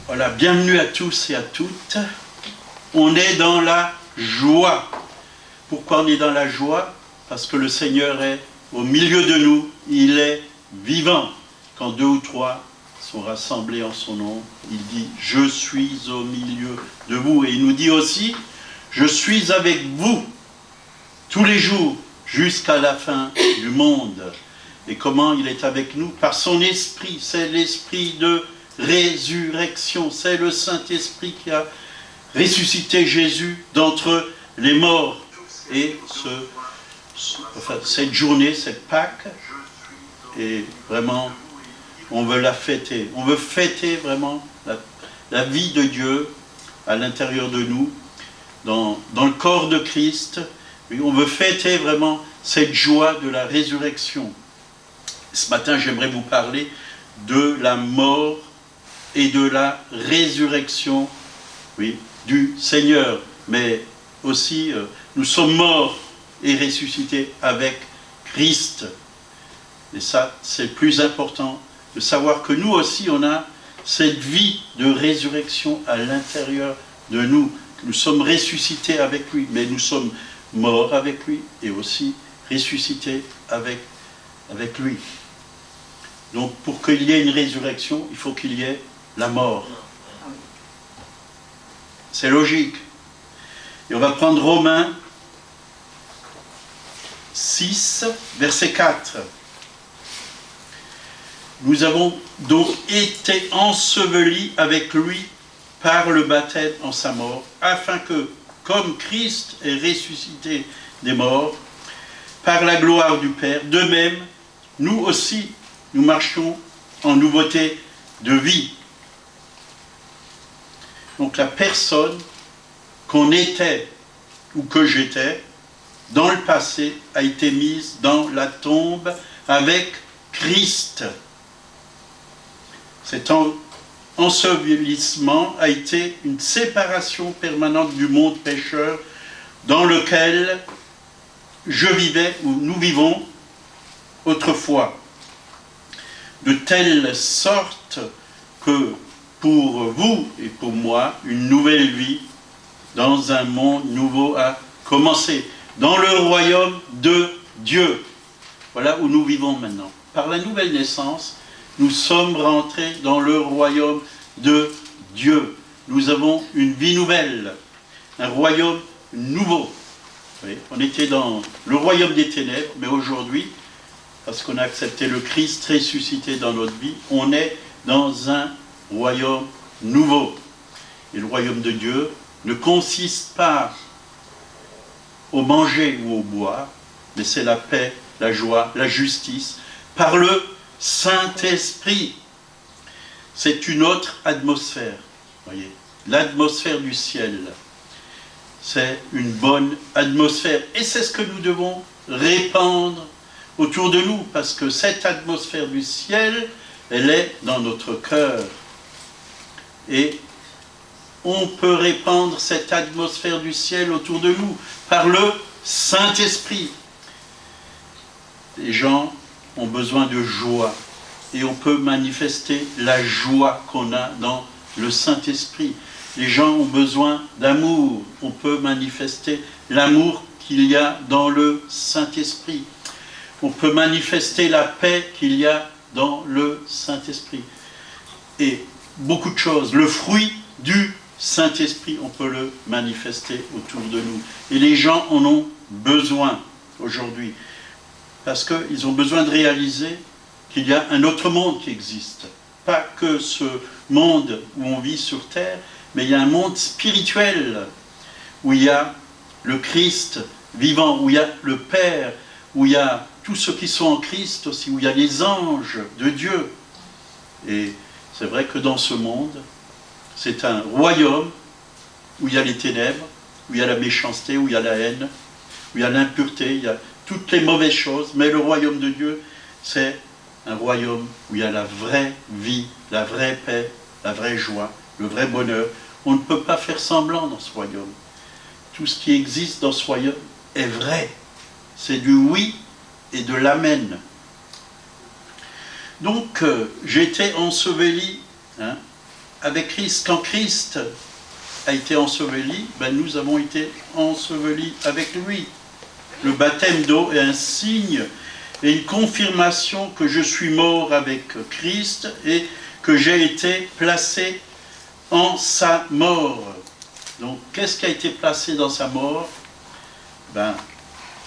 Voilà, bienvenue à tous et à toutes. On est dans la joie. Pourquoi on est dans la joie? Parce que le Seigneur est au milieu de nous, il est vivant. Quand 2 ou 3 sont rassemblés en son nom, il dit « Je suis au milieu de vous ». Et il nous dit aussi « Je suis avec vous tous les jours jusqu'à la fin du monde ». Et comment il est avec nous? Par son esprit, c'est l'esprit de résurrection, c'est le Saint-Esprit qui a ressuscité Jésus d'entre les morts. Et cette journée, cette Pâques, et vraiment, on veut la fêter. On veut fêter vraiment la vie de Dieu à l'intérieur de nous, dans le corps de Christ. Et on veut fêter vraiment cette joie de la résurrection. Ce matin, j'aimerais vous parler de la mort et de la résurrection, oui, du Seigneur. Mais aussi, nous sommes morts et ressuscités avec Christ. Et ça, c'est le plus important, de savoir que nous aussi, on a cette vie de résurrection à l'intérieur de nous. Nous sommes ressuscités avec lui, mais nous sommes morts avec lui et aussi ressuscités avec lui. Donc, pour qu'il y ait une résurrection, il faut qu'il y ait la mort. C'est logique. Et on va prendre Romains 6, verset 4. Nous avons donc été ensevelis avec lui par le baptême en sa mort, afin que, comme Christ est ressuscité des morts, par la gloire du Père, de même, nous aussi, nous marchons en nouveauté de vie. Donc la personne qu'on était ou que j'étais dans le passé a été mise dans la tombe avec Christ. Cet ensevelissement a été une séparation permanente du monde pécheur dans lequel je vivais ou nous vivons autrefois. De telle sorte que pour vous et pour moi, une nouvelle vie dans un monde nouveau a commencé, dans le royaume de Dieu. Voilà où nous vivons maintenant. Par la nouvelle naissance, nous sommes rentrés dans le royaume de Dieu. Nous avons une vie nouvelle, un royaume nouveau. Oui, on était dans le royaume des ténèbres, mais aujourd'hui, parce qu'on a accepté le Christ ressuscité dans notre vie, on est dans un royaume nouveau. Et le royaume de Dieu ne consiste pas au manger ou au boire, mais c'est la paix, la joie, la justice, par le Saint-Esprit. C'est une autre atmosphère, voyez, l'atmosphère du ciel. C'est une bonne atmosphère. Et c'est ce que nous devons répandre autour de nous, parce que cette atmosphère du ciel, elle est dans notre cœur. Et on peut répandre cette atmosphère du ciel autour de nous par le Saint-Esprit. Les gens ont besoin de joie, et on peut manifester la joie qu'on a dans le Saint-Esprit. Les gens ont besoin d'amour, on peut manifester l'amour qu'il y a dans le Saint-Esprit. On peut manifester la paix qu'il y a dans le Saint-Esprit. Et beaucoup de choses. Le fruit du Saint-Esprit, on peut le manifester autour de nous. Et les gens en ont besoin aujourd'hui. Parce qu'ils ont besoin de réaliser qu'il y a un autre monde qui existe. Pas que ce monde où on vit sur terre, mais il y a un monde spirituel où il y a le Christ vivant, où il y a le Père, où il y a tous ceux qui sont en Christ aussi, où il y a les anges de Dieu. Et c'est vrai que dans ce monde, c'est un royaume où il y a les ténèbres, où il y a la méchanceté, où il y a la haine, où il y a l'impureté, il y a toutes les mauvaises choses. Mais le royaume de Dieu, c'est un royaume où il y a la vraie vie, la vraie paix, la vraie joie, le vrai bonheur. On ne peut pas faire semblant dans ce royaume. Tout ce qui existe dans ce royaume est vrai. C'est du oui et de l'amen. Donc, j'étais enseveli avec Christ. Quand Christ a été enseveli, ben nous avons été ensevelis avec lui. Le baptême d'eau est un signe et une confirmation que je suis mort avec Christ et que j'ai été placé en sa mort. Donc, qu'est-ce qui a été placé dans sa mort? Ben,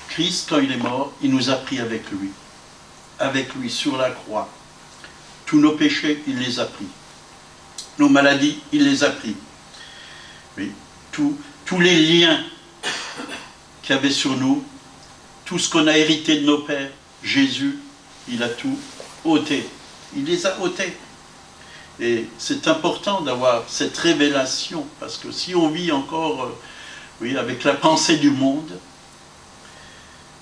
Christ, quand il est mort, il nous a pris avec lui sur la croix. Tous nos péchés, il les a pris. Nos maladies, il les a pris. Oui, tous les liens qu'il y avait sur nous, tout ce qu'on a hérité de nos pères, Jésus, il a tout ôté. Il les a ôtés. Et c'est important d'avoir cette révélation, parce que si on vit encore avec la pensée du monde,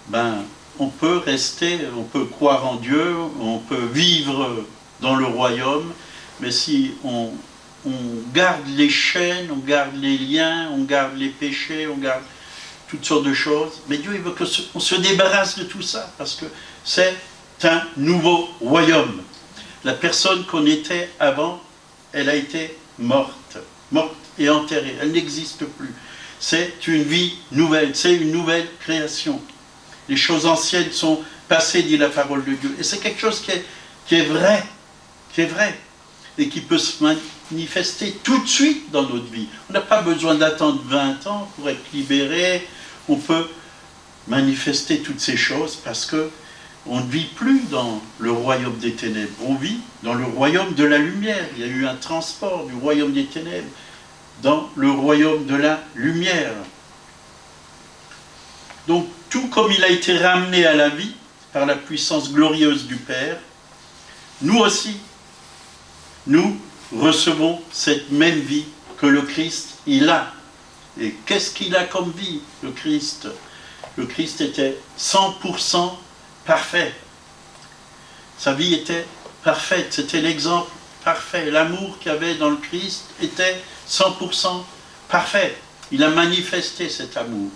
ben, on peut rester, on peut croire en Dieu, on peut vivre dans le royaume, mais si on garde les chaînes, on garde les liens, on garde les péchés, on garde toutes sortes de choses, mais Dieu il veut qu'on se débarrasse de tout ça, parce que c'est un nouveau royaume. La personne qu'on était avant, elle a été morte et enterrée, elle n'existe plus. C'est une vie nouvelle, c'est une nouvelle création. Les choses anciennes sont passées, dit la parole de Dieu. Et c'est quelque chose qui est vrai, et qui peut se manifester tout de suite dans notre vie. On n'a pas besoin d'attendre 20 ans pour être libéré. On peut manifester toutes ces choses parce que on ne vit plus dans le royaume des ténèbres. On vit dans le royaume de la lumière. Il y a eu un transport du royaume des ténèbres dans le royaume de la lumière. Donc, tout comme il a été ramené à la vie par la puissance glorieuse du Père, nous aussi, nous recevons cette même vie que le Christ, il a. Et qu'est-ce qu'il a comme vie, le Christ? Le Christ était 100% parfait. Sa vie était parfaite, c'était l'exemple parfait. L'amour qu'il y avait dans le Christ était 100% parfait. Il a manifesté cet amour.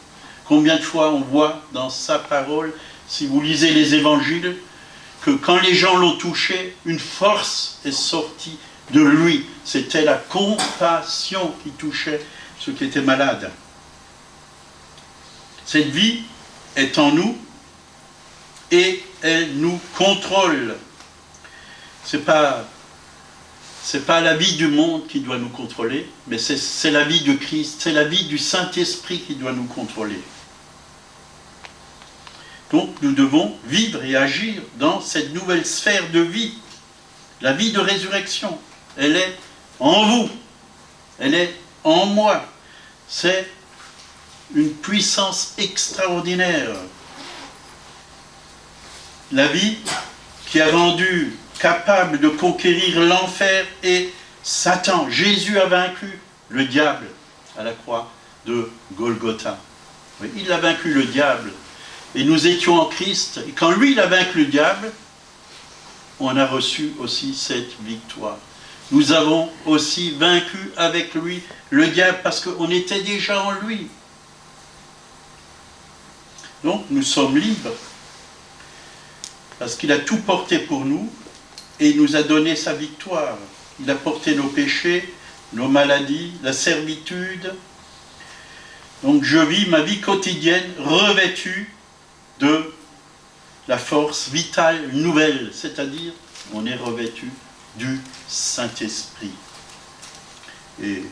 Combien de fois on voit dans sa parole, si vous lisez les évangiles, que quand les gens l'ont touché, une force est sortie de lui. C'était la compassion qui touchait ceux qui étaient malades. Cette vie est en nous et elle nous contrôle. C'est pas la vie du monde qui doit nous contrôler, mais c'est la vie de Christ, c'est la vie du Saint-Esprit qui doit nous contrôler. Donc nous devons vivre et agir dans cette nouvelle sphère de vie. La vie de résurrection, elle est en vous, elle est en moi. C'est une puissance extraordinaire. La vie qui a rendu capable de conquérir l'enfer et Satan. Jésus a vaincu le diable à la croix de Golgotha. Oui, il a vaincu le diable. Et nous étions en Christ. Et quand lui, il a vaincu le diable, on a reçu aussi cette victoire. Nous avons aussi vaincu avec lui le diable parce qu'on était déjà en lui. Donc nous sommes libres parce qu'il a tout porté pour nous et il nous a donné sa victoire. Il a porté nos péchés, nos maladies, la servitude. Donc je vis ma vie quotidienne revêtue de la force vitale nouvelle, c'est-à-dire on est revêtu du Saint-Esprit. Et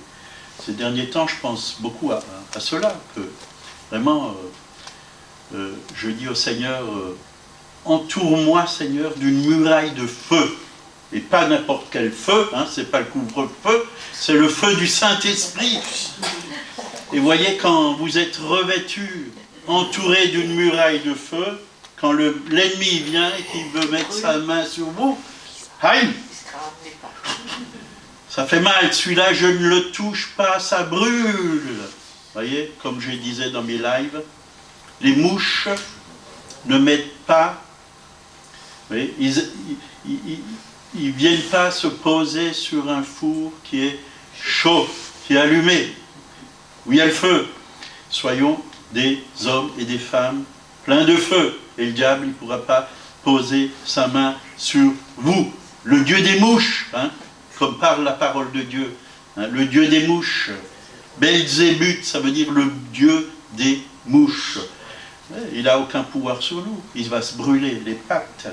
ces derniers temps, je pense beaucoup à cela, que vraiment, je dis au Seigneur, entoure-moi, Seigneur, d'une muraille de feu, et pas n'importe quel feu, hein, c'est pas le couvre-feu, c'est le feu du Saint-Esprit. Et voyez, quand vous êtes revêtu, entouré d'une muraille de feu, quand l'ennemi vient et qu'il veut mettre sa main sur vous, aïe, ça fait mal, celui-là je ne le touche pas, ça brûle. Vous voyez, comme je disais dans mes lives, les mouches ne mettent pas, oui, ils ne viennent pas se poser sur un four qui est chaud, qui est allumé, où il y a le feu. Soyons des hommes et des femmes pleins de feu. Et le diable, il ne pourra pas poser sa main sur vous. Le Dieu des mouches, hein, comme parle la parole de Dieu, hein, le Dieu des mouches. Belzébuth, ça veut dire le Dieu des mouches. Il n'a aucun pouvoir sur nous, il va se brûler les pattes.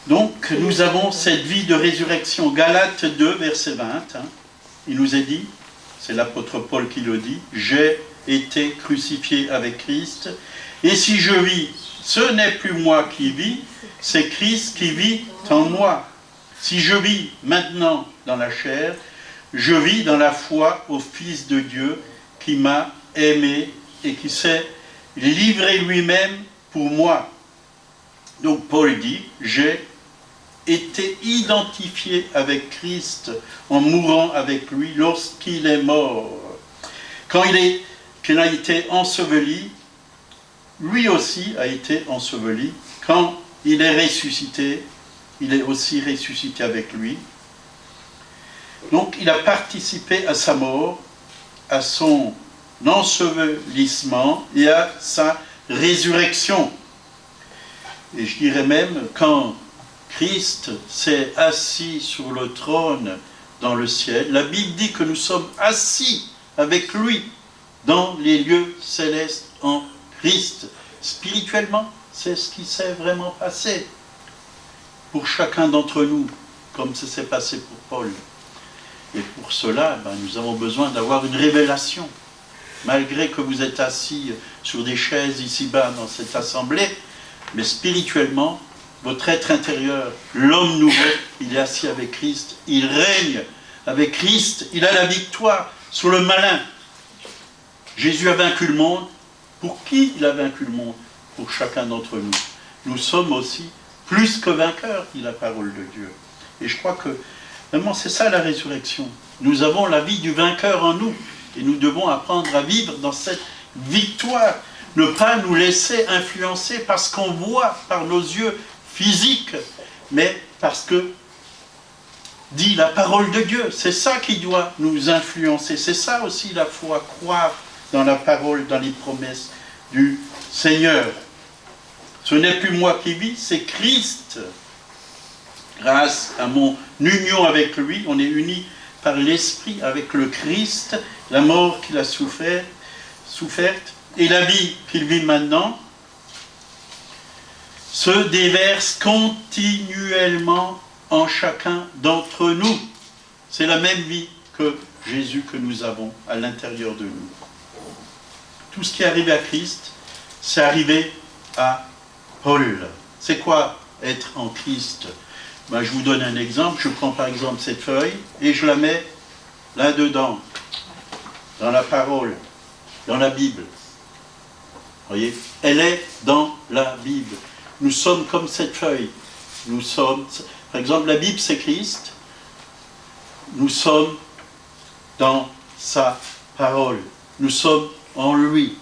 Donc, nous avons cette vie de résurrection. Galates 2, verset 20, hein, il nous est dit, c'est l'apôtre Paul qui le dit, « J'ai été crucifié avec Christ, et si je vis, ce n'est plus moi qui vis, c'est Christ qui vit en moi. Si je vis maintenant dans la chair, je vis dans la foi au Fils de Dieu qui m'a aimé et qui s'est livré lui-même pour moi. » Donc Paul dit, « J'ai été identifié avec Christ en mourant avec lui lorsqu'il est mort. Quand qu'il a été enseveli, lui aussi a été enseveli. Quand il est ressuscité, il est aussi ressuscité avec lui. Donc il a participé à sa mort, à son ensevelissement et à sa résurrection. Et je dirais même, quand Christ s'est assis sur le trône dans le ciel, la Bible dit que nous sommes assis avec lui dans les lieux célestes en Christ. Spirituellement, c'est ce qui s'est vraiment passé pour chacun d'entre nous, comme ça s'est passé pour Paul. Et pour cela, nous avons besoin d'avoir une révélation. Malgré que vous êtes assis sur des chaises ici-bas dans cette assemblée, mais spirituellement, votre être intérieur, l'homme nouveau, il est assis avec Christ, il règne avec Christ, il a la victoire sur le malin. Jésus a vaincu le monde. Pour qui il a vaincu le monde? Pour chacun d'entre nous. Nous sommes aussi plus que vainqueurs, dit la parole de Dieu. Et je crois que vraiment c'est ça la résurrection. Nous avons la vie du vainqueur en nous. Et nous devons apprendre à vivre dans cette victoire. Ne pas nous laisser influencer parce qu'on voit par nos yeux physiques, mais parce que, dit la parole de Dieu, c'est ça qui doit nous influencer. C'est ça aussi la foi, croire dans la parole, dans les promesses du Seigneur. Ce n'est plus moi qui vis, c'est Christ. Grâce à mon union avec lui, on est unis par l'Esprit avec le Christ, la mort qu'il a soufferte, et la vie qu'il vit maintenant, se déverse continuellement en chacun d'entre nous. C'est la même vie que Jésus que nous avons à l'intérieur de nous. Tout ce qui est arrivé à Christ, c'est arrivé à Paul. C'est quoi être en Christ? Je vous donne un exemple. Je prends par exemple cette feuille et je la mets là-dedans, dans la parole, dans la Bible. Vous voyez, elle est dans la Bible. Nous sommes comme cette feuille. Nous sommes, par exemple, la Bible c'est Christ. Nous sommes dans sa parole. Nous sommes en lui.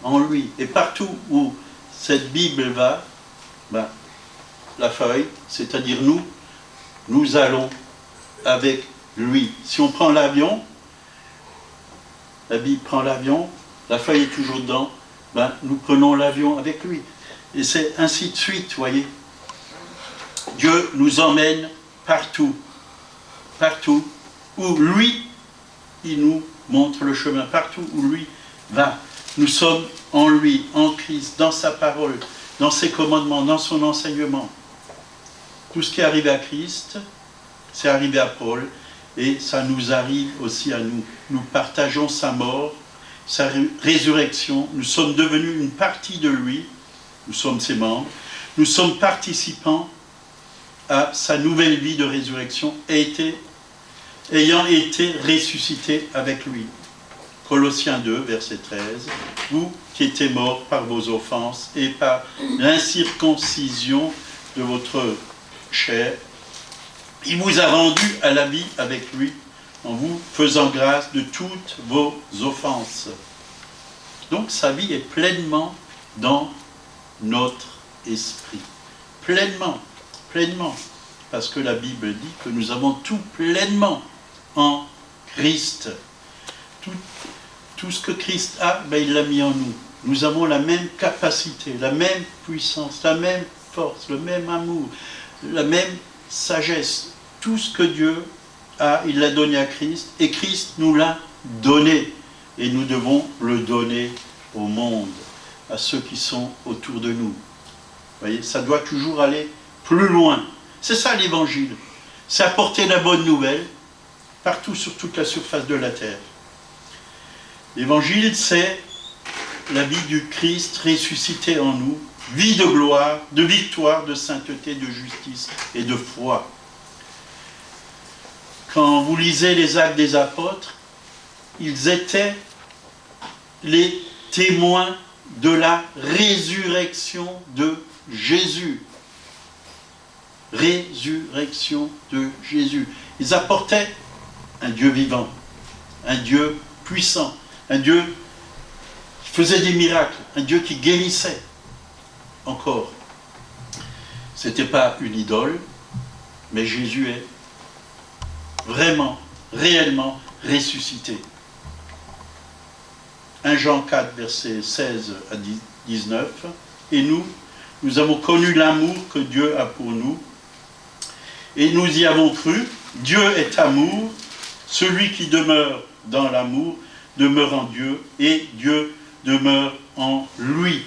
En lui. Et partout où cette Bible va, la feuille, c'est-à-dire nous allons avec lui. Si on prend l'avion, la Bible prend l'avion, la feuille est toujours dedans, nous prenons l'avion avec lui. Et c'est ainsi de suite, vous voyez. Dieu nous emmène partout, partout où lui, il nous montre le chemin, partout où lui va. Nous sommes en lui, en Christ, dans sa parole, dans ses commandements, dans son enseignement. Tout ce qui est arrivé à Christ, c'est arrivé à Paul, et ça nous arrive aussi à nous. Nous partageons sa mort, sa résurrection, nous sommes devenus une partie de lui, nous sommes ses membres, nous sommes participants à sa nouvelle vie de résurrection, ayant été ressuscités avec lui. Colossiens 2, verset 13, « Vous qui étiez morts par vos offenses et par l'incirconcision de votre chair, il vous a rendus à la vie avec lui, en vous faisant grâce de toutes vos offenses. » Donc sa vie est pleinement dans notre esprit. Pleinement, pleinement. Parce que la Bible dit que nous avons tout pleinement en Christ. Tout ce que Christ a, il l'a mis en nous. Nous avons la même capacité, la même puissance, la même force, le même amour, la même sagesse. Tout ce que Dieu a, il l'a donné à Christ, et Christ nous l'a donné. Et nous devons le donner au monde, à ceux qui sont autour de nous. Vous voyez, ça doit toujours aller plus loin. C'est ça l'évangile. C'est apporter la bonne nouvelle partout sur toute la surface de la terre. L'évangile, c'est la vie du Christ ressuscité en nous, vie de gloire, de victoire, de sainteté, de justice et de foi. Quand vous lisez les Actes des Apôtres, ils étaient les témoins de la résurrection de Jésus. Résurrection de Jésus. Ils apportaient un Dieu vivant, un Dieu puissant, un Dieu qui faisait des miracles, un Dieu qui guérissait encore. Ce n'était pas une idole, mais Jésus est vraiment, réellement ressuscité. 1 Jean 4, versets 16 à 19. Et nous avons connu l'amour que Dieu a pour nous, et nous y avons cru. Dieu est amour. Celui qui demeure dans l'amour demeure en Dieu, et Dieu demeure en lui.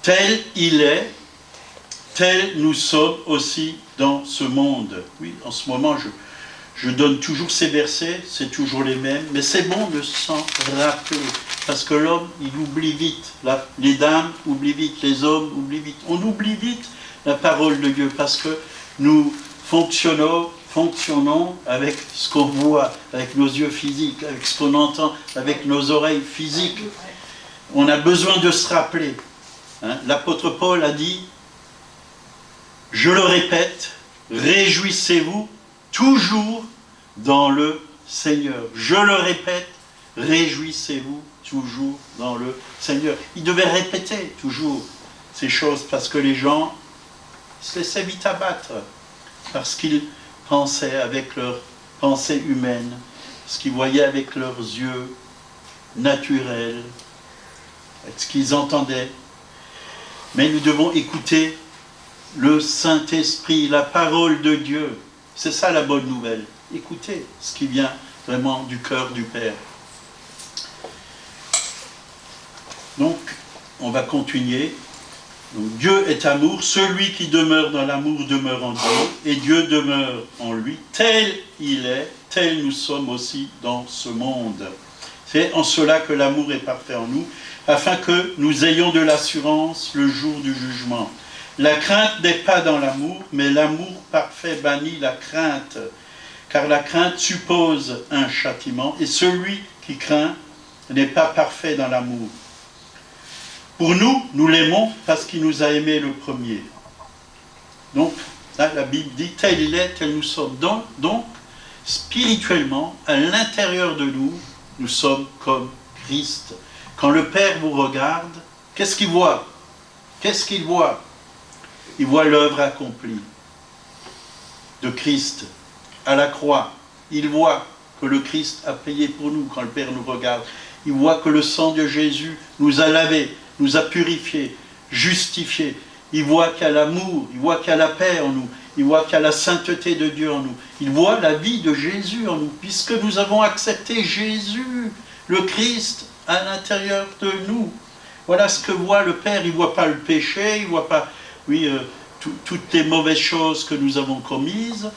Tel il est, tel nous sommes aussi dans ce monde. Oui, en ce moment, je donne toujours ces versets, c'est toujours les mêmes, mais c'est bon de s'en rappeler, parce que l'homme, il oublie vite. Les dames oublient vite, les hommes oublient vite. On oublie vite la parole de Dieu, parce que nous fonctionnons avec ce qu'on voit, avec nos yeux physiques, avec ce qu'on entend, avec nos oreilles physiques. On a besoin de se rappeler. L'apôtre Paul a dit, je le répète, réjouissez-vous toujours dans le Seigneur. Je le répète, réjouissez-vous toujours dans le Seigneur. Il devait répéter toujours ces choses parce que les gens se laissaient vite abattre, parce qu'ils pensaient avec leur pensée humaine, ce qu'ils voyaient avec leurs yeux naturels, avec ce qu'ils entendaient. Mais nous devons écouter le Saint-Esprit, la parole de Dieu. C'est ça la bonne nouvelle. Écoutez ce qui vient vraiment du cœur du Père. Donc, on va continuer. Donc, Dieu est amour. Celui qui demeure dans l'amour demeure en Dieu, et Dieu demeure en lui. Tel il est, tel nous sommes aussi dans ce monde. C'est en cela que l'amour est parfait en nous, afin que nous ayons de l'assurance le jour du jugement. La crainte n'est pas dans l'amour, mais l'amour parfait bannit la crainte, car la crainte suppose un châtiment, et celui qui craint n'est pas parfait dans l'amour. Pour nous, nous l'aimons parce qu'il nous a aimés le premier. Donc, là, la Bible dit, tel il est, tel nous sommes. Donc, spirituellement, à l'intérieur de nous, nous sommes comme Christ. Quand le Père vous regarde, qu'est-ce qu'il voit? Qu'est-ce qu'il voit? Il voit l'œuvre accomplie de Christ à la croix. Il voit que le Christ a payé pour nous quand le Père nous regarde. Il voit que le sang de Jésus nous a lavés, nous a purifiés, justifiés. Il voit qu'il y a l'amour, il voit qu'il y a la paix en nous, il voit qu'il y a la sainteté de Dieu en nous. Il voit la vie de Jésus en nous, puisque nous avons accepté Jésus, le Christ, à l'intérieur de nous. Voilà ce que voit le Père. Il ne voit pas le péché, il ne voit pas toutes les mauvaises choses que nous avons commises.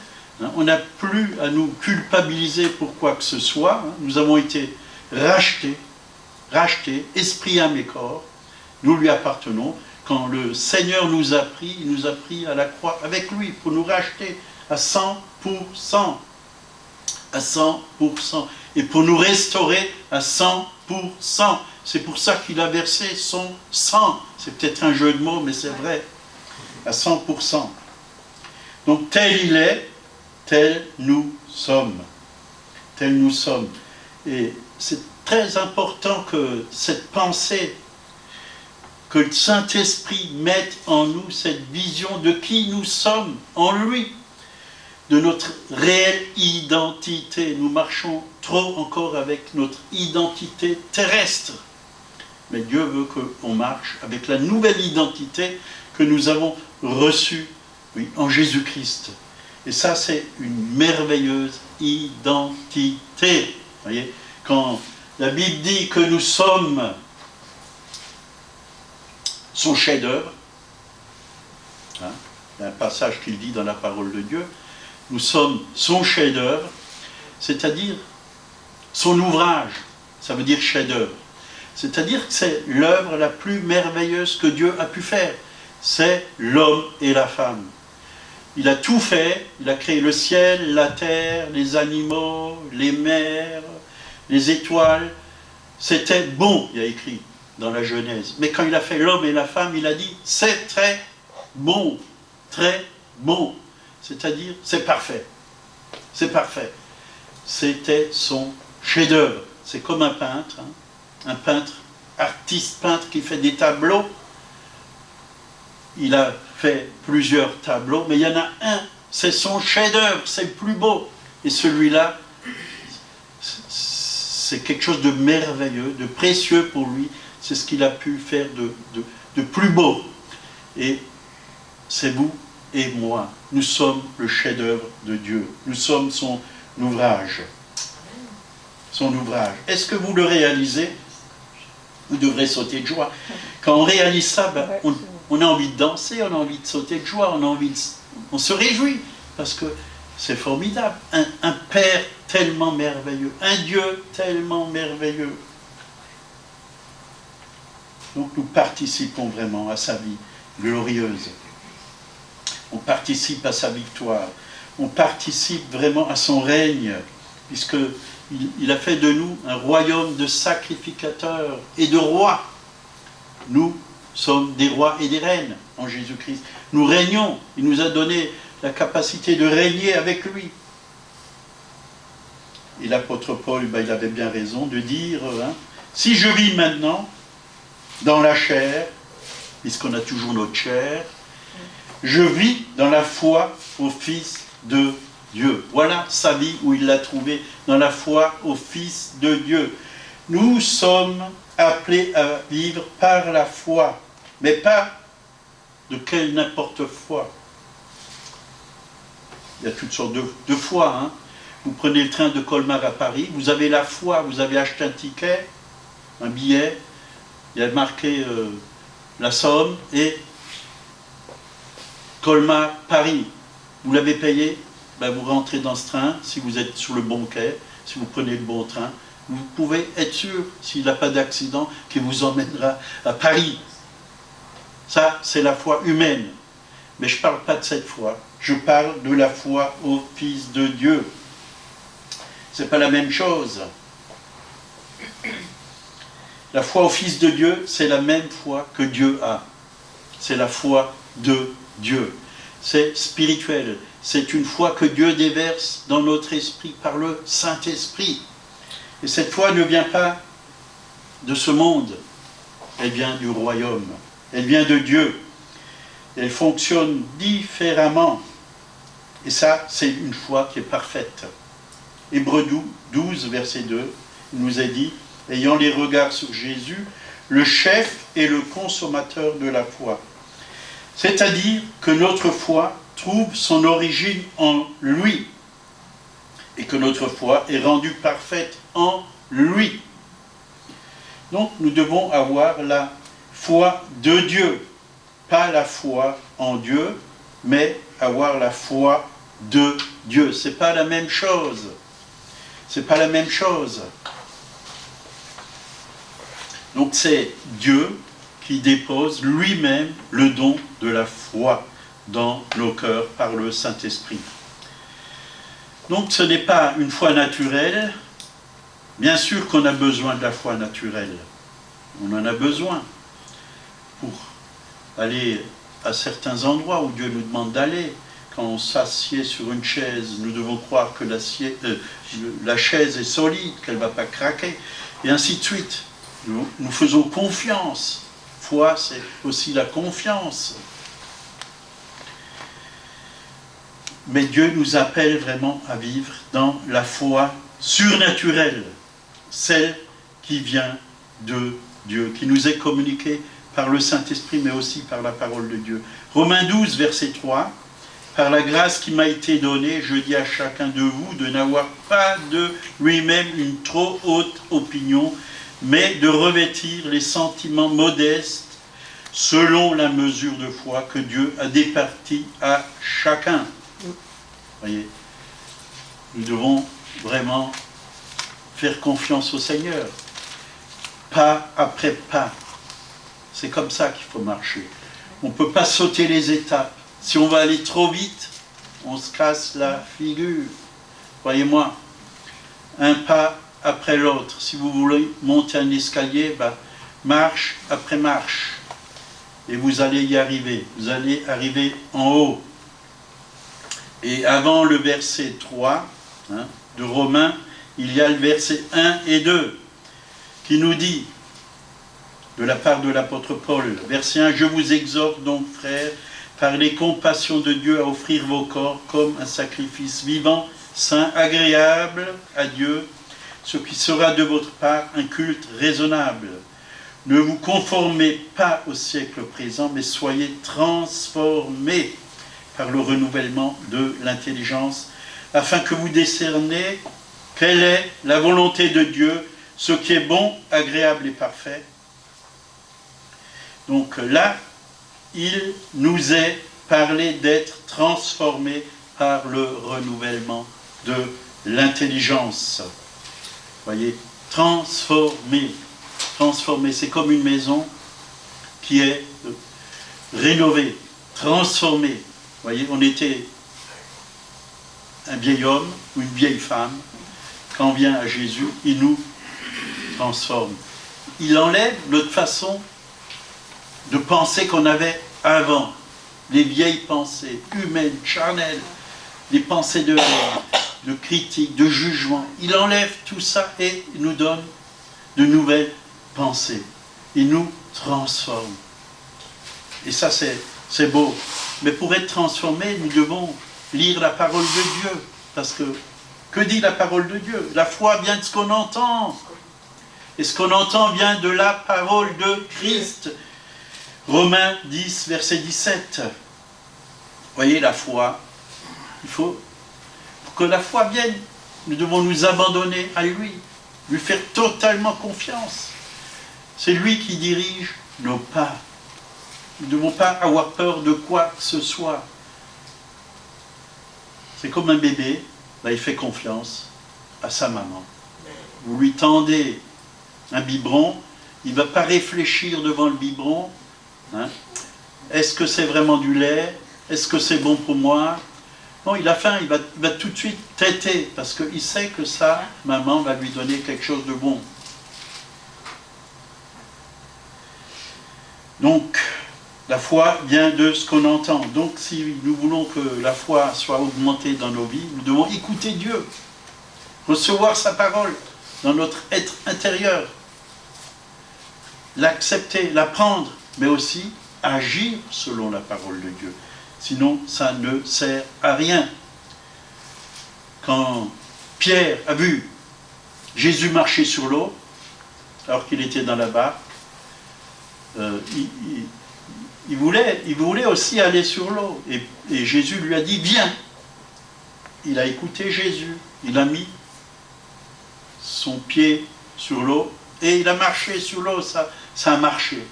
On n'a plus à nous culpabiliser pour quoi que ce soit. Nous avons été rachetés, esprit, âme et corps. Nous lui appartenons. Quand le Seigneur nous a pris, il nous a pris à la croix avec lui pour nous racheter à 100%. À 100%. Et pour nous restaurer à 100%. C'est pour ça qu'il a versé son sang. C'est peut-être un jeu de mots, mais c'est vrai. À 100%. Donc tel il est, tel nous sommes. Tel nous sommes. Et c'est très important que cette pensée, que le Saint-Esprit mette en nous cette vision de qui nous sommes en lui, de notre réelle identité. Nous marchons trop encore avec notre identité terrestre. Mais Dieu veut qu'on marche avec la nouvelle identité que nous avons reçue Oui, en Jésus-Christ. Et ça, c'est une merveilleuse identité. Vous voyez, quand la Bible dit que nous sommes son chef-d'œuvre, hein, il y a un passage qu'il dit dans la parole de Dieu, nous sommes son chef-d'œuvre, c'est-à-dire son ouvrage, ça veut dire chef-d'œuvre. C'est-à-dire que c'est l'œuvre la plus merveilleuse que Dieu a pu faire. C'est l'homme et la femme. Il a tout fait, il a créé le ciel, la terre, les animaux, les mers, les étoiles. C'était bon, il y a écrit dans la Genèse. Mais quand il a fait l'homme et la femme, il a dit « c'est très bon, très bon ». C'est-à-dire, c'est parfait. C'est parfait. C'était son chef-d'œuvre. C'est comme un peintre, hein. Un peintre, artiste peintre qui fait des tableaux. Il a fait plusieurs tableaux, mais il y en a un, c'est son chef-d'œuvre, c'est le plus beau. Et celui-là, c'est quelque chose de merveilleux, de précieux pour lui. C'est ce qu'il a pu faire de plus beau. Et c'est vous et moi. Nous sommes le chef-d'œuvre de Dieu. Nous sommes son ouvrage. Son ouvrage. Est-ce que vous le réalisez? Vous devrez sauter de joie. Quand on réalise ça, ben, on a envie de danser, on a envie de sauter de joie, on se réjouit, parce que c'est formidable. Un Père tellement merveilleux, un Dieu tellement merveilleux. Donc nous participons vraiment à sa vie glorieuse. On participe à sa victoire. On participe vraiment à son règne, puisqu'il a fait de nous un royaume de sacrificateurs et de rois. Nous sommes des rois et des reines en Jésus-Christ. Nous régnons. Il nous a donné la capacité de régner avec lui. Et l'apôtre Paul, il avait bien raison de dire, hein, si je vis maintenant dans la chair, puisqu'on a toujours notre chair, je vis dans la foi au Fils de Dieu. Voilà sa vie où il l'a trouvée, dans la foi au Fils de Dieu. Nous sommes appelés à vivre par la foi, mais pas de quelle n'importe foi. Il y a toutes sortes de foi. Hein. Vous prenez le train de Colmar à Paris, vous avez la foi, vous avez acheté un ticket, un billet, il y a marqué la somme et Colmar, Paris. Vous l'avez payé, ben vous rentrez dans ce train, si vous êtes sur le bon quai, si vous prenez le bon train, vous pouvez être sûr, s'il n'a pas d'accident, qu'il vous emmènera à Paris. Ça, c'est la foi humaine. Mais je ne parle pas de cette foi. Je parle de la foi au Fils de Dieu. Ce n'est pas la même chose. La foi au Fils de Dieu, c'est la même foi que Dieu a. C'est la foi de Dieu. C'est spirituel. C'est une foi que Dieu déverse dans notre esprit par le Saint-Esprit. Et cette foi ne vient pas de ce monde. Elle vient du royaume. Elle vient de Dieu. Elle fonctionne différemment. Et ça, c'est une foi qui est parfaite. Hébreux 12, verset 2, il nous est dit, ayant les regards sur Jésus, le chef et le consommateur de la foi. C'est-à-dire que notre foi trouve son origine en lui. Et que notre foi est rendue parfaite en lui. Donc nous devons avoir la foi de Dieu. Pas la foi en Dieu, mais avoir la foi de Dieu. Ce n'est pas la même chose. C'est pas la même chose. Donc c'est Dieu qui dépose lui-même le don de la foi dans nos cœurs par le Saint-Esprit. Donc ce n'est pas une foi naturelle. Bien sûr qu'on a besoin de la foi naturelle. On en a besoin pour aller à certains endroits où Dieu nous demande d'aller. Quand on s'assied sur une chaise, nous devons croire que la chaise est solide, qu'elle ne va pas craquer, et ainsi de suite. Nous faisons confiance. Foi, c'est aussi la confiance. Mais Dieu nous appelle vraiment à vivre dans la foi surnaturelle, celle qui vient de Dieu, qui nous est communiquée par le Saint-Esprit, mais aussi par la parole de Dieu. Romains 12, verset 3, par la grâce qui m'a été donnée, je dis à chacun de vous de n'avoir pas de lui-même une trop haute opinion, mais de revêtir les sentiments modestes selon la mesure de foi que Dieu a départie à chacun. Voyez, nous devons vraiment faire confiance au Seigneur, pas après pas. C'est comme ça qu'il faut marcher. On ne peut pas sauter les étapes. Si on va aller trop vite, on se casse la figure. Croyez-moi, un pas après l'autre. Si vous voulez monter un escalier, marche après marche. Et vous allez y arriver. Vous allez arriver en haut. Et avant le verset 3 de Romains, il y a le verset 1 et 2 qui nous dit, de la part de l'apôtre Paul, verset 1, « Je vous exhorte donc, frères, par les compassions de Dieu, à offrir vos corps comme un sacrifice vivant, saint, agréable à Dieu, ce qui sera de votre part un culte raisonnable. Ne vous conformez pas au siècle présent, mais soyez transformés par le renouvellement de l'intelligence, afin que vous discerniez quelle est la volonté de Dieu, ce qui est bon, agréable et parfait. » Donc là, il nous est parlé d'être transformés par le renouvellement de l'intelligence. Voyez, transformé. Transformé, c'est comme une maison qui est rénovée, transformée. Voyez, on était un vieil homme ou une vieille femme. Quand on vient à Jésus, il nous transforme. Il enlève notre façon de penser qu'on avait avant. Les vieilles pensées humaines, charnelles, les pensées de haine, de critique, de jugement. Il enlève tout ça et il nous donne de nouvelles pensées. Il nous transforme. Et ça, c'est beau. Mais pour être transformé, nous devons lire la parole de Dieu. Parce que dit la parole de Dieu? La foi vient de ce qu'on entend. Et ce qu'on entend vient de la parole de Christ. Romains 10, verset 17. Voyez, la foi, il faut, pour que la foi vienne, nous devons nous abandonner à lui, lui faire totalement confiance. C'est lui qui dirige nos pas. Nous ne devons pas avoir peur de quoi que ce soit. C'est comme un bébé, il fait confiance à sa maman. Vous lui tendez un biberon, il ne va pas réfléchir devant le biberon. Est-ce que c'est vraiment du lait? Est-ce que c'est bon pour moi? Non, il a faim, il va tout de suite téter, parce qu'il sait que sa maman va lui donner quelque chose de bon. Donc, la foi vient de ce qu'on entend. Donc, si nous voulons que la foi soit augmentée dans nos vies, nous devons écouter Dieu, recevoir sa parole dans notre être intérieur, l'accepter, l'apprendre, mais aussi agir selon la parole de Dieu. Sinon, ça ne sert à rien. Quand Pierre a vu Jésus marcher sur l'eau, alors qu'il était dans la barque, il voulait aussi aller sur l'eau. Et Jésus lui a dit, viens. Il a écouté Jésus. Il a mis son pied sur l'eau et il a marché sur l'eau. Ça a marché.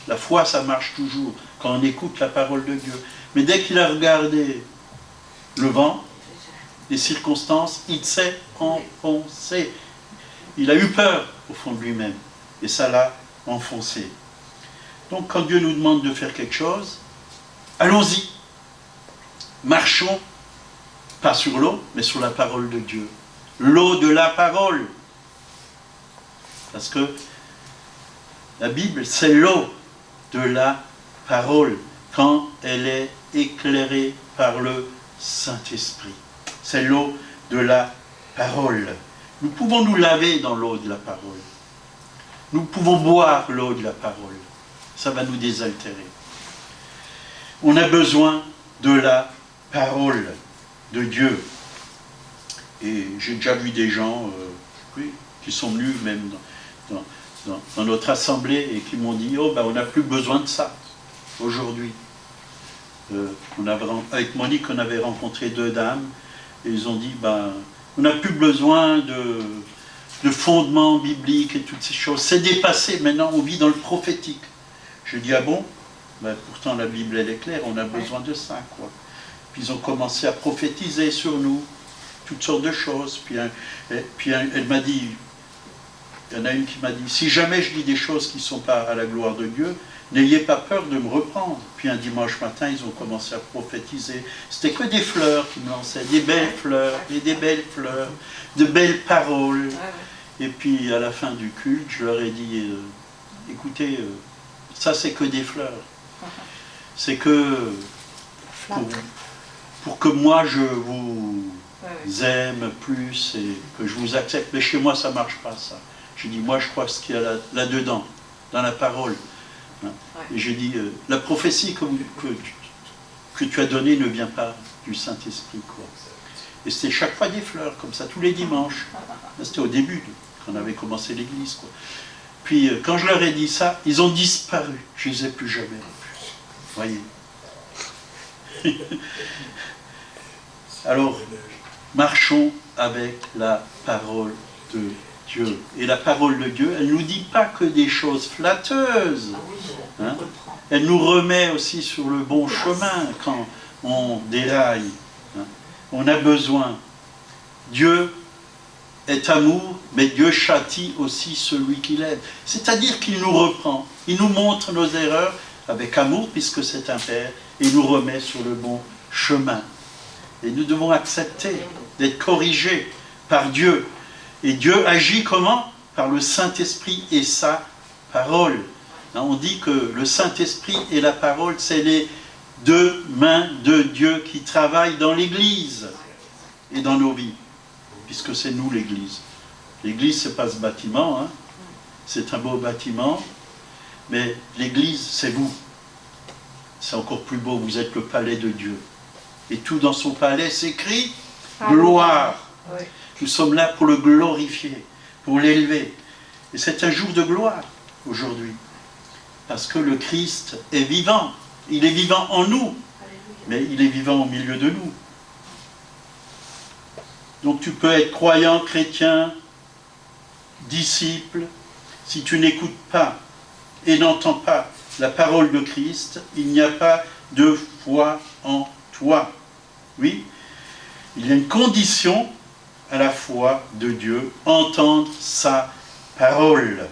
La foi, ça marche toujours quand on écoute la parole de Dieu. Mais dès qu'il a regardé le vent, les circonstances, il s'est enfoncé. Il a eu peur au fond de lui-même. Et ça l'a enfoncé. Donc quand Dieu nous demande de faire quelque chose, allons-y. Marchons, pas sur l'eau, mais sur la parole de Dieu. L'eau de la parole. Parce que la Bible, c'est l'eau de la parole, quand elle est éclairée par le Saint-Esprit. C'est l'eau de la parole. Nous pouvons nous laver dans l'eau de la parole. Nous pouvons boire l'eau de la parole. Ça va nous désaltérer. On a besoin de la parole de Dieu. Et j'ai déjà vu des gens qui sont venus même dans notre assemblée et qui m'ont dit, oh on n'a plus besoin de ça aujourd'hui. avec Monique, on avait rencontré 2 dames, et ils ont dit, on n'a plus besoin de fondements bibliques et toutes ces choses. C'est dépassé, maintenant on vit dans le prophétique. Je dis, ah bon? Pourtant la Bible elle est claire, on a besoin de ça, quoi. Puis ils ont commencé à prophétiser sur nous, toutes sortes de choses. Puis elle m'a dit, il y en a une qui m'a dit, si jamais je dis des choses qui ne sont pas à la gloire de Dieu, n'ayez pas peur de me reprendre. Puis un dimanche matin, ils ont commencé à prophétiser. C'était que des fleurs qui me lançaient, des belles fleurs, et des belles fleurs, de belles paroles. Et puis à la fin du culte, je leur ai dit, écoutez, ça c'est que des fleurs. C'est que pour que moi je vous aime plus et que je vous accepte. Mais chez moi ça ne marche pas ça. Je dis, moi je crois ce qu'il y a là-dedans, dans la parole. Et j'ai dit, la prophétie que tu as donnée ne vient pas du Saint-Esprit, quoi. Et c'était chaque fois des fleurs, comme ça, tous les dimanches. C'était au début, quand on avait commencé l'église, quoi. Puis, quand je leur ai dit ça, ils ont disparu. Je ne les ai plus jamais revus. Voyez. Alors, marchons avec la parole de Dieu. Et la parole de Dieu, elle ne nous dit pas que des choses flatteuses. Hein? Elle nous remet aussi sur le bon chemin quand on déraille. Hein? On a besoin. Dieu est amour, mais Dieu châtie aussi celui qu'il aime. C'est-à-dire qu'il nous reprend, il nous montre nos erreurs avec amour, puisque c'est un Père, et il nous remet sur le bon chemin. Et nous devons accepter d'être corrigés par Dieu. Et Dieu agit comment? Par le Saint-Esprit et sa parole. On dit que le Saint-Esprit et la parole, c'est les 2 mains de Dieu qui travaillent dans l'Église et dans nos vies. Puisque c'est nous l'Église. L'Église, ce n'est pas ce bâtiment, hein. C'est un beau bâtiment, mais l'Église, c'est vous. C'est encore plus beau, vous êtes le palais de Dieu. Et tout dans son palais s'écrit gloire. Oui. Nous sommes là pour le glorifier, pour l'élever. Et c'est un jour de gloire aujourd'hui. Parce que le Christ est vivant. Il est vivant en nous, mais il est vivant au milieu de nous. Donc tu peux être croyant, chrétien, disciple. Si tu n'écoutes pas et n'entends pas la parole de Christ, il n'y a pas de foi en toi. Oui, il y a une condition à la foi de Dieu, entendre sa parole.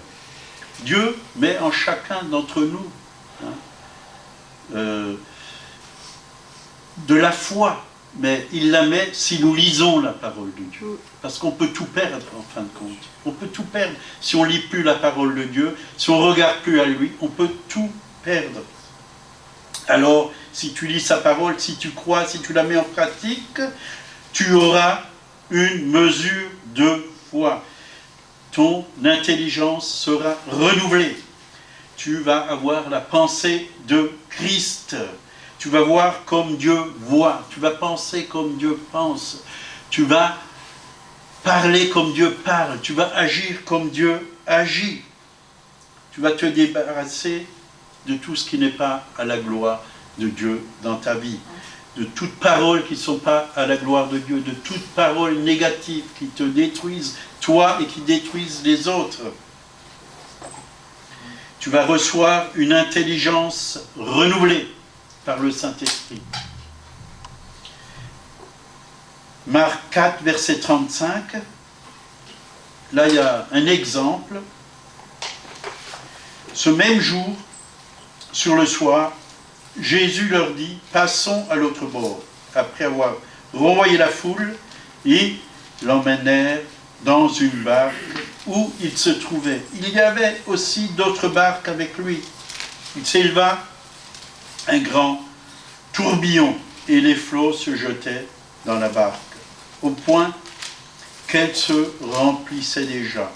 Dieu met en chacun d'entre nous de la foi, mais il la met si nous lisons la parole de Dieu. Parce qu'on peut tout perdre en fin de compte. On peut tout perdre si on ne lit plus la parole de Dieu, si on ne regarde plus à lui, on peut tout perdre. Alors, si tu lis sa parole, si tu crois, si tu la mets en pratique, tu auras une mesure de foi. Ton intelligence sera renouvelée. Tu vas avoir la pensée de Christ. Tu vas voir comme Dieu voit. Tu vas penser comme Dieu pense. Tu vas parler comme Dieu parle. Tu vas agir comme Dieu agit. Tu vas te débarrasser de tout ce qui n'est pas à la gloire de Dieu dans ta vie. De toutes paroles qui ne sont pas à la gloire de Dieu, de toutes paroles négatives qui te détruisent, toi, et qui détruisent les autres. Tu vas recevoir une intelligence renouvelée par le Saint-Esprit. Marc 4, verset 35. Là, il y a un exemple. Ce même jour, sur le soir, Jésus leur dit, passons à l'autre bord. Après avoir renvoyé la foule, ils l'emmenèrent dans une barque où il se trouvait. Il y avait aussi d'autres barques avec lui. Il s'éleva un grand tourbillon et les flots se jetaient dans la barque, au point qu'elle se remplissait déjà.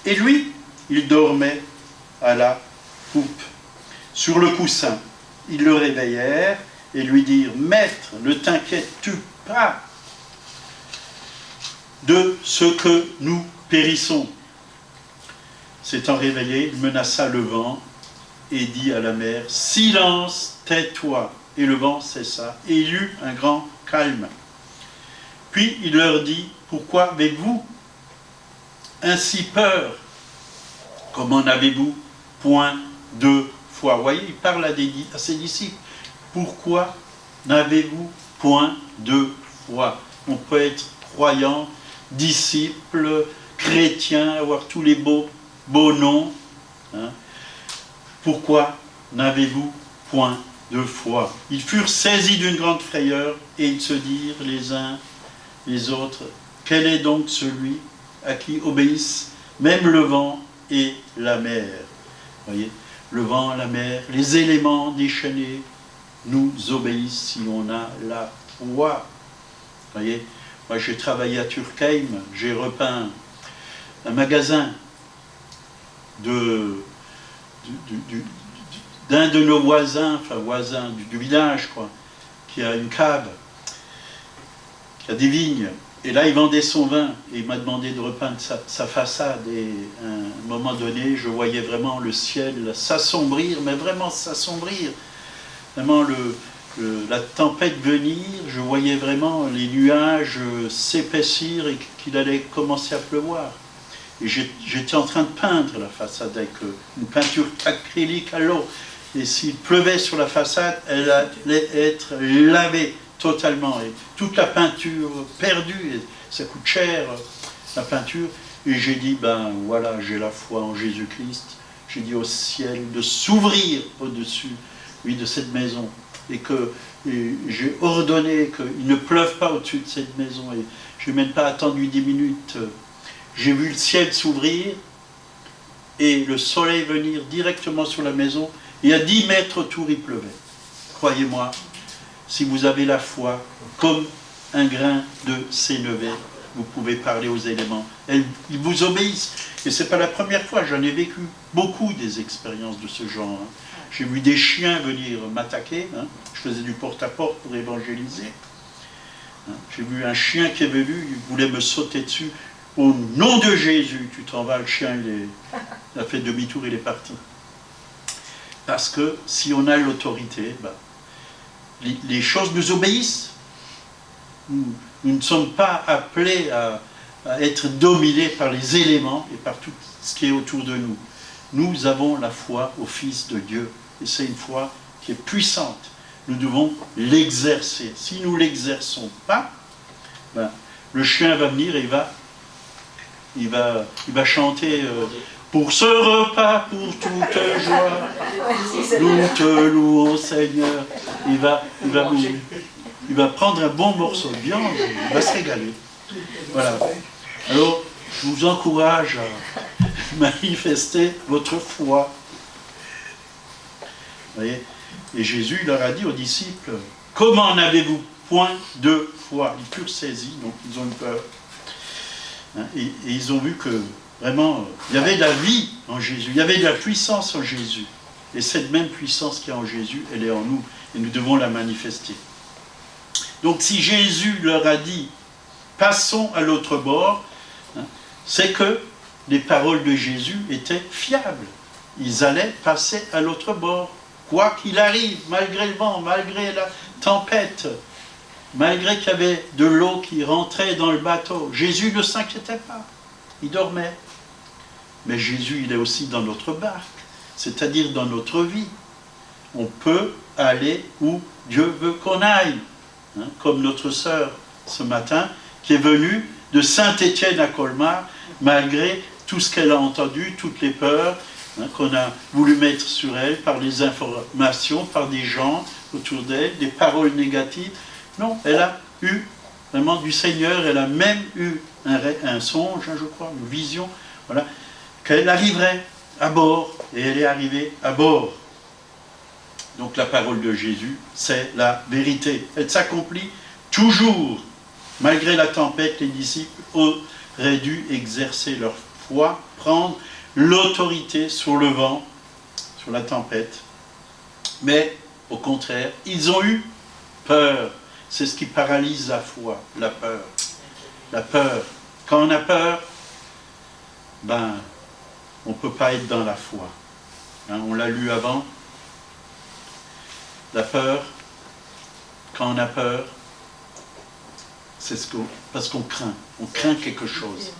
Et lui, il dormait à la poupe, sur le coussin. Ils le réveillèrent et lui dirent, « Maître, ne t'inquiètes-tu pas de ce que nous périssons ?» S'étant réveillé, il menaça le vent et dit à la mer, « Silence, tais-toi !» et le vent cessa, et il y eut un grand calme. Puis il leur dit, pourquoi avez-vous ainsi peur? Comment n'avez-vous point de foi? Vous voyez, il parle à ses disciples. Pourquoi n'avez-vous point de foi? On peut être croyant, disciple, chrétien, avoir tous les beaux noms. Hein. Pourquoi n'avez-vous point de foi? Ils furent saisis d'une grande frayeur et ils se dirent les uns les autres, quel est donc celui à qui obéissent même le vent et la mer? Vous voyez, le vent, la mer, les éléments déchaînés nous obéissent si on a la foi. Vous voyez, moi j'ai travaillé à Turkheim, j'ai repeint un magasin d'un de nos voisins, enfin voisins du village, quoi, qui a une cave, qui a des vignes. Et là, il vendait son vin et il m'a demandé de repeindre sa façade. Et à un moment donné, je voyais vraiment le ciel s'assombrir, mais vraiment s'assombrir. Vraiment la tempête venir, je voyais vraiment les nuages s'épaissir et qu'il allait commencer à pleuvoir. Et j'étais en train de peindre la façade avec une peinture acrylique à l'eau. Et s'il pleuvait sur la façade, elle allait être lavée totalement. Et toute la peinture perdue, et ça coûte cher, la peinture. Et j'ai dit, ben voilà, j'ai la foi en Jésus-Christ. J'ai dit au ciel de s'ouvrir au-dessus, oui, de cette maison. Et que j'ai ordonné qu'il ne pleuve pas au-dessus de cette maison. Et je n'ai même pas attendu 10 minutes. J'ai vu le ciel s'ouvrir et le soleil venir directement sur la maison. Et à 10 mètres autour, il pleuvait. Croyez-moi, si vous avez la foi, comme un grain de sénévé, vous pouvez parler aux éléments. Ils vous obéissent. Et ce n'est pas la première fois, j'en ai vécu beaucoup des expériences de ce genre. Hein. J'ai vu des chiens venir m'attaquer. Hein. Je faisais du porte-à-porte pour évangéliser. Hein. J'ai vu un chien qui est venu, il voulait me sauter dessus. Au nom de Jésus, tu t'en vas, le chien, il a fait demi-tour, il est parti. Parce que si on a l'autorité, ben, les choses nous obéissent. Nous ne sommes pas appelés à être dominés par les éléments et par tout ce qui est autour de nous. Nous avons la foi au Fils de Dieu. Et c'est une foi qui est puissante. Nous devons l'exercer. Si nous ne l'exerçons pas, ben, le chien va venir et il va chanter pour ce repas, pour toute joie, nous te louons Seigneur. Il va prendre un bon morceau de viande, il va se régaler. Voilà. Alors, je vous encourage à manifester votre foi. Vous voyez? Et Jésus leur a dit aux disciples, comment n'avez-vous point de foi? Ils furent saisis, donc ils ont eu peur. Et ils ont vu que vraiment, il y avait de la vie en Jésus, il y avait de la puissance en Jésus. Et cette même puissance qui est en Jésus, elle est en nous, et nous devons la manifester. Donc si Jésus leur a dit, passons à l'autre bord, hein, c'est que les paroles de Jésus étaient fiables. Ils allaient passer à l'autre bord, quoi qu'il arrive, malgré le vent, malgré la tempête, malgré qu'il y avait de l'eau qui rentrait dans le bateau. Jésus ne s'inquiétait pas, il dormait. Mais Jésus, il est aussi dans notre barque, c'est-à-dire dans notre vie. On peut aller où Dieu veut qu'on aille. Hein, comme notre sœur ce matin, qui est venue de Saint-Étienne à Colmar, malgré tout ce qu'elle a entendu, toutes les peurs qu'on a voulu mettre sur elle, par les informations, par des gens autour d'elle, des paroles négatives. Non, elle a eu vraiment du Seigneur, elle a même eu un songe, je crois, une vision, voilà, qu'elle arriverait à bord, et elle est arrivée à bord. Donc la parole de Jésus, c'est la vérité. Elle s'accomplit toujours. Malgré la tempête, les disciples auraient dû exercer leur foi, prendre l'autorité sur le vent, sur la tempête. Mais au contraire, ils ont eu peur. C'est ce qui paralyse la foi, la peur. La peur. Quand on a peur, ben, on ne peut pas être dans la foi. Hein, on l'a lu avant. La peur, quand on a peur, c'est parce qu'on craint. On craint quelque chose.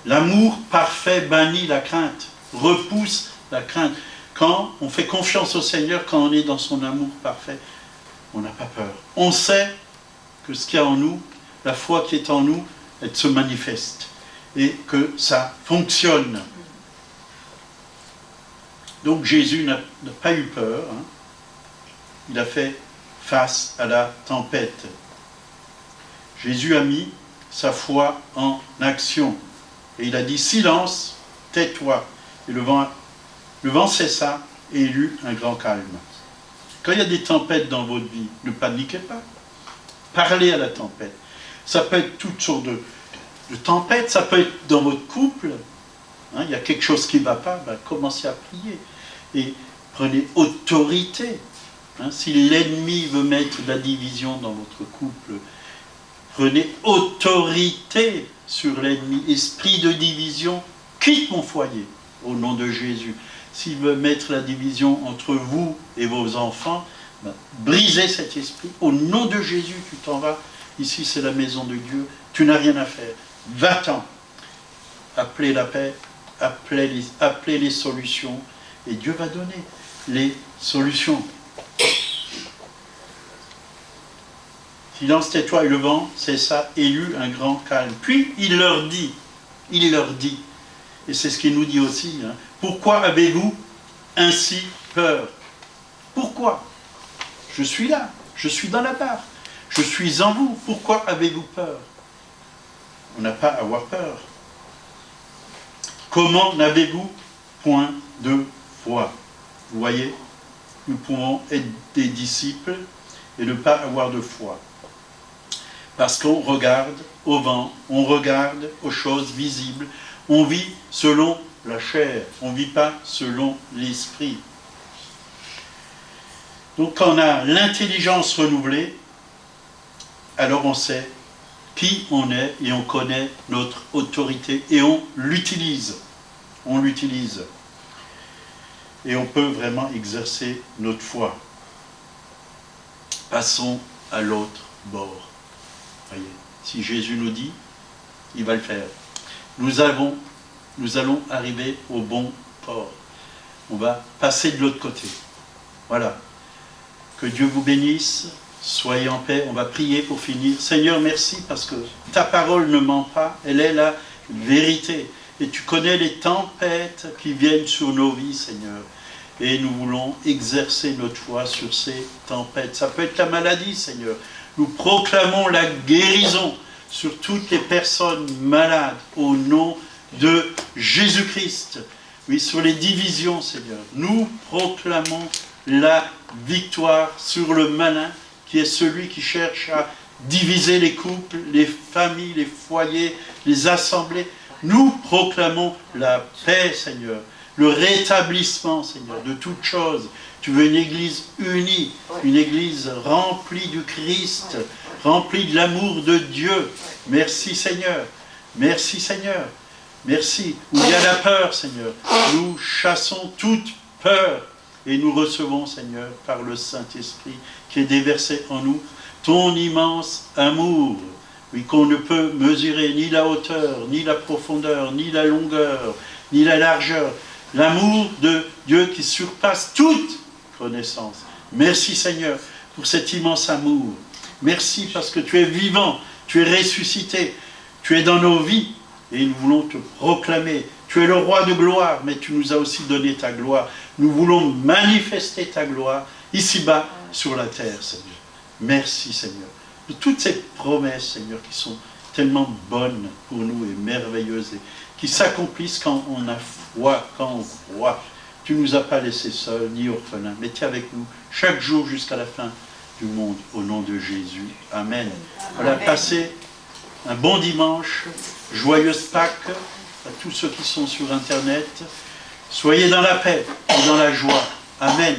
L'amour parfait bannit la crainte, repousse la crainte. Quand on fait confiance au Seigneur, quand on est dans son amour parfait, on n'a pas peur. On sait que ce qu'il y a en nous, la foi qui est en nous, elle se manifeste. Et que ça fonctionne. Donc Jésus n'a pas eu peur. Hein. Il a fait face à la tempête. Jésus a mis sa foi en action. Et il a dit, silence, tais-toi. Et le vent cessa et il eut un grand calme. Quand il y a des tempêtes dans votre vie, ne paniquez pas. Parlez à la tempête. Ça peut être toutes sortes de tempêtes, ça peut être dans votre couple. Hein, il y a quelque chose qui ne va pas, ben, commencez à prier. Et prenez autorité. Hein, si l'ennemi veut mettre de la division dans votre couple, prenez autorité sur l'ennemi. Esprit de division, quitte mon foyer, au nom de Jésus. S'il veut mettre la division entre vous et vos enfants, ben, brisez cet esprit. Au nom de Jésus, tu t'en vas. Ici, c'est la maison de Dieu. Tu n'as rien à faire. Va-t'en. Appelez la paix, appelez les solutions. Et Dieu va donner les solutions. Silence, tais-toi, et le vent cessa, et il eut un grand calme. Puis il leur dit, et c'est ce qu'il nous dit aussi, hein, pourquoi avez-vous ainsi peur? Pourquoi? Je suis là, je suis dans la barque, je suis en vous, pourquoi avez-vous peur? On n'a pas à avoir peur. Comment n'avez-vous point de foi? Vous voyez, nous pouvons être des disciples et ne pas avoir de foi. Parce qu'on regarde au vent, on regarde aux choses visibles, on vit selon la chair, on ne vit pas selon l'esprit. Donc quand on a l'intelligence renouvelée, alors on sait qui on est et on connaît notre autorité et on l'utilise. On l'utilise. Et on peut vraiment exercer notre foi. Passons à l'autre bord. Voyez, si Jésus nous dit, il va le faire. Nous allons arriver au bon port. On va passer de l'autre côté. Voilà. Que Dieu vous bénisse. Soyez en paix. On va prier pour finir. Seigneur, merci parce que ta parole ne ment pas. Elle est la vérité. Et tu connais les tempêtes qui viennent sur nos vies, Seigneur. Et nous voulons exercer notre foi sur ces tempêtes. Ça peut être la maladie, Seigneur. Nous proclamons la guérison sur toutes les personnes malades au nom de Jésus-Christ. Oui, sur les divisions, Seigneur. Nous proclamons la victoire sur le malin qui est celui qui cherche à diviser les couples, les familles, les foyers, les assemblées. Nous proclamons la paix, Seigneur. Le rétablissement, Seigneur, de toutes choses. Tu veux une église unie, une église remplie du Christ, remplie de l'amour de Dieu. Merci, Seigneur. Merci, Seigneur. Merci. Où il y a la peur, Seigneur, nous chassons toute peur et nous recevons, Seigneur, par le Saint-Esprit qui est déversé en nous, ton immense amour, oui, qu'on ne peut mesurer ni la hauteur, ni la profondeur, ni la longueur, ni la largeur. L'amour de Dieu qui surpasse toute connaissance. Merci Seigneur pour cet immense amour. Merci parce que tu es vivant, tu es ressuscité, tu es dans nos vies et nous voulons te proclamer. Tu es le roi de gloire, mais tu nous as aussi donné ta gloire. Nous voulons manifester ta gloire ici-bas sur la terre, Seigneur. Merci Seigneur de toutes ces promesses, Seigneur, qui sont tellement bonnes pour nous et merveilleuses et qui s'accomplissent quand on a foi, quand on croit. Tu ne nous as pas laissés seuls ni orphelins, mais tu es avec nous chaque jour jusqu'à la fin du monde, au nom de Jésus. Amen. Voilà, passez un bon dimanche, joyeuse Pâques à tous ceux qui sont sur Internet. Soyez dans la paix et dans la joie. Amen.